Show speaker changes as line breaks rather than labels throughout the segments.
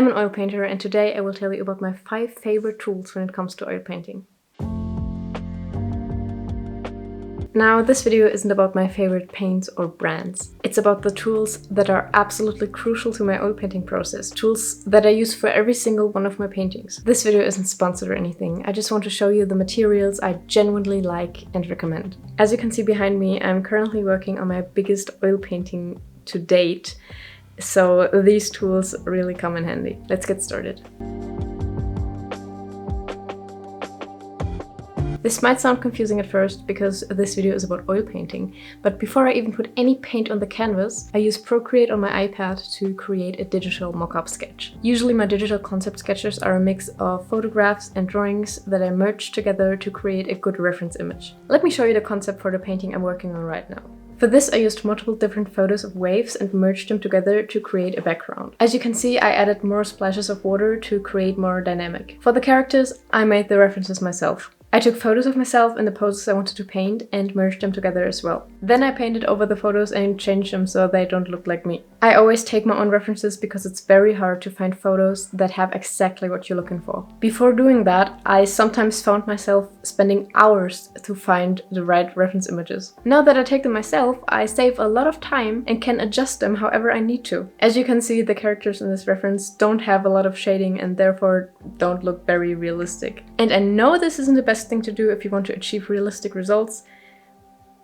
I'm an oil painter, and today I will tell you about my 5 favorite tools when it comes to oil painting. Now, this video isn't about my favorite paints or brands. It's about the tools that are absolutely crucial to my oil painting process, tools that I use for every single one of my paintings. This video isn't sponsored or anything, I just want to show you the materials I genuinely like and recommend. As you can see behind me, I'm currently working on my biggest oil painting to date, so these tools really come in handy. Let's get started. This might sound confusing at first because this video is about oil painting, but before I even put any paint on the canvas, I use Procreate on my iPad to create a digital mock-up sketch. Usually my digital concept sketches are a mix of photographs and drawings that I merge together to create a good reference image. Let me show you the concept for the painting I'm working on right now. For this, I used multiple different photos of waves and merged them together to create a background. As you can see, I added more splashes of water to create more dynamic. For the characters, I made the references myself. I took photos of myself in the poses I wanted to paint and merged them together as well. Then I painted over the photos and changed them so they don't look like me. I always take my own references because it's very hard to find photos that have exactly what you're looking for. Before doing that, I sometimes found myself spending hours to find the right reference images. Now that I take them myself, I save a lot of time and can adjust them however I need to. As you can see, the characters in this reference don't have a lot of shading and therefore don't look very realistic. And I know this isn't the best thing to do if you want to achieve realistic results,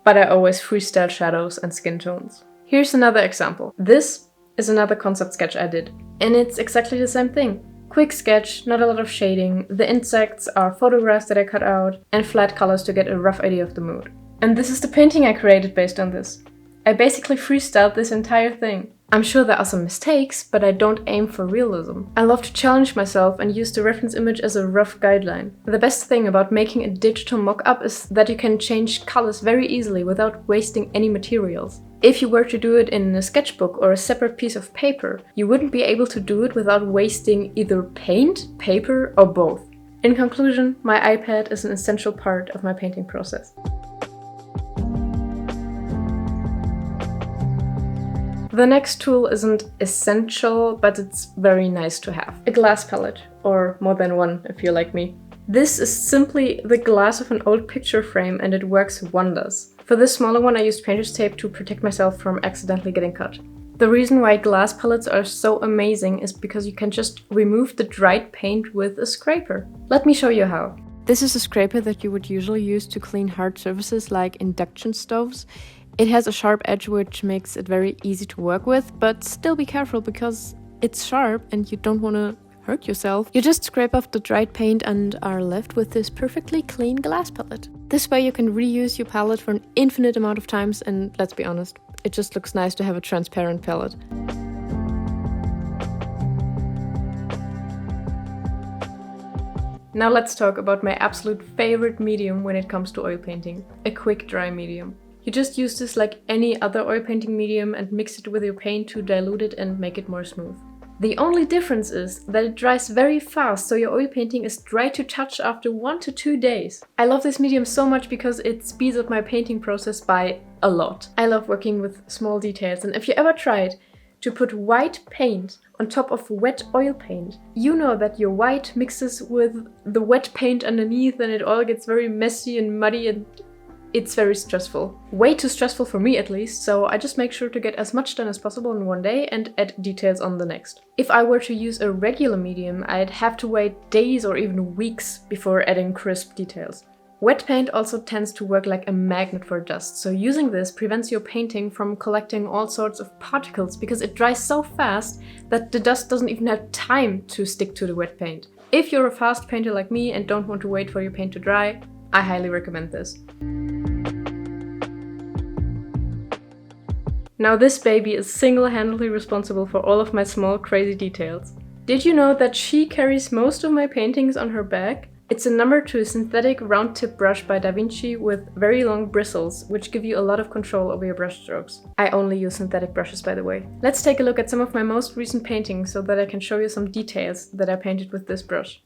but I always freestyle shadows and skin tones. Here's another example. This is another concept sketch I did, and it's exactly the same thing. Quick sketch, not a lot of shading, the insects are photographs that I cut out, and flat colors to get a rough idea of the mood. And this is the painting I created based on this. I basically freestyled this entire thing. I'm sure there are some mistakes, but I don't aim for realism. I love to challenge myself and use the reference image as a rough guideline. The best thing about making a digital mock-up is that you can change colors very easily without wasting any materials. If you were to do it in a sketchbook or a separate piece of paper, you wouldn't be able to do it without wasting either paint, paper, or both. In conclusion, my iPad is an essential part of my painting process. The next tool isn't essential, but it's very nice to have. A glass palette, or more than one if you're like me. This is simply the glass of an old picture frame and it works wonders. For this smaller one I used painter's tape to protect myself from accidentally getting cut. The reason why glass palettes are so amazing is because you can just remove the dried paint with a scraper. Let me show you how. This is a scraper that you would usually use to clean hard surfaces like induction stoves. It has a sharp edge which makes it very easy to work with, but still be careful because it's sharp and you don't want to hurt yourself. You just scrape off the dried paint and are left with this perfectly clean glass palette. This way you can reuse your palette for an infinite amount of times, and let's be honest, it just looks nice to have a transparent palette. Now let's talk about my absolute favorite medium when it comes to oil painting, a quick dry medium. You just use this like any other oil painting medium and mix it with your paint to dilute it and make it more smooth. The only difference is that it dries very fast, so your oil painting is dry to touch after 1 to 2 days. I love this medium so much because it speeds up my painting process by a lot. I love working with small details, and if you ever tried to put white paint on top of wet oil paint, you know that your white mixes with the wet paint underneath and it all gets very messy and muddy, and it's very stressful. Way too stressful for me at least, so I just make sure to get as much done as possible in one day and add details on the next. If I were to use a regular medium, I'd have to wait days or even weeks before adding crisp details. Wet paint also tends to work like a magnet for dust, so using this prevents your painting from collecting all sorts of particles because it dries so fast that the dust doesn't even have time to stick to the wet paint. If you're a fast painter like me and don't want to wait for your paint to dry, I highly recommend this. Now this baby is single-handedly responsible for all of my small crazy details. Did you know that she carries most of my paintings on her back? It's a number 2 synthetic round tip brush by Da Vinci with very long bristles, which give you a lot of control over your brush strokes. I only use synthetic brushes, by the way. Let's take a look at some of my most recent paintings so that I can show you some details that I painted with this brush.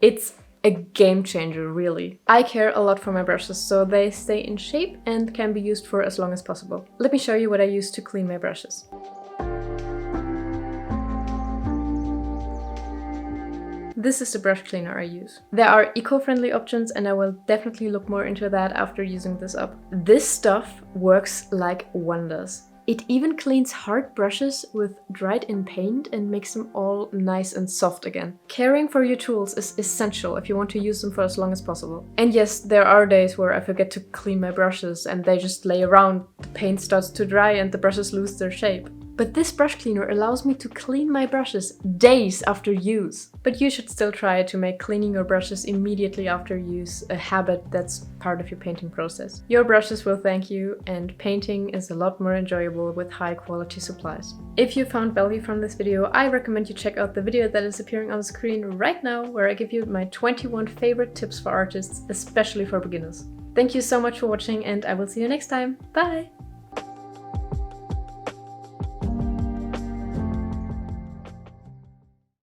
It's a game changer, really. I care a lot for my brushes, so they stay in shape and can be used for as long as possible. Let me show you what I use to clean my brushes. This is the brush cleaner I use. There are eco-friendly options and I will definitely look more into that after using this up. This stuff works like wonders. It even cleans hard brushes with dried-in paint and makes them all nice and soft again. Caring for your tools is essential if you want to use them for as long as possible. And yes, there are days where I forget to clean my brushes and they just lay around, the paint starts to dry and the brushes lose their shape. But this brush cleaner allows me to clean my brushes days after use. But you should still try to make cleaning your brushes immediately after use a habit that's part of your painting process. Your brushes will thank you, and painting is a lot more enjoyable with high quality supplies. If you found value from this video, I recommend you check out the video that is appearing on the screen right now, where I give you my 21 favorite tips for artists, especially for beginners. Thank you so much for watching, and I will see you next time. Bye!